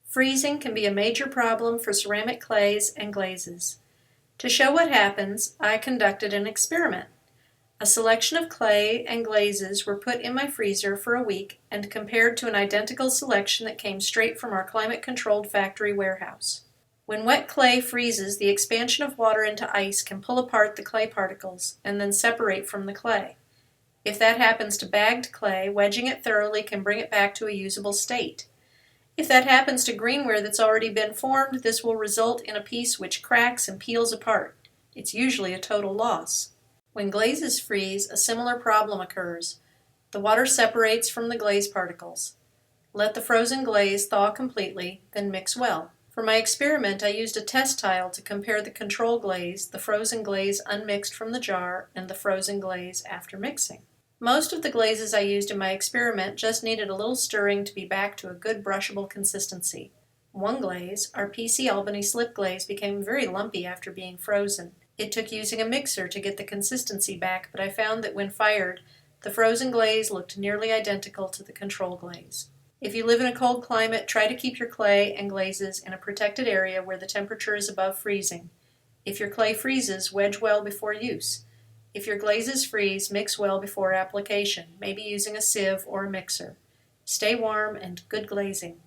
Freezing can be a major problem for ceramic clays and glazes. To show what happens, I conducted an experiment. A selection of clay and glazes were put in my freezer for a week and compared to an identical selection that came straight from our climate-controlled factory warehouse. When wet clay freezes, the expansion of water into ice can pull apart the clay particles and then separate from the clay. If that happens to bagged clay, wedging it thoroughly can bring it back to a usable state. If that happens to greenware that's already been formed, this will result in a piece which cracks and peels apart. It's usually a total loss. When glazes freeze, a similar problem occurs. The water separates from the glaze particles. Let the frozen glaze thaw completely, then mix well. For my experiment, I used a test tile to compare the control glaze, the frozen glaze unmixed from the jar, and the frozen glaze after mixing. Most of the glazes I used in my experiment just needed a little stirring to be back to a good brushable consistency. One glaze, our PC Albany slip glaze, became very lumpy after being frozen. It took using a mixer to get the consistency back, but I found that when fired, the frozen glaze looked nearly identical to the control glaze. If you live in a cold climate, try to keep your clay and glazes in a protected area where the temperature is above freezing. If your clay freezes, wedge well before use. If your glazes freeze, mix well before application, maybe using a sieve or a mixer. Stay warm and good glazing.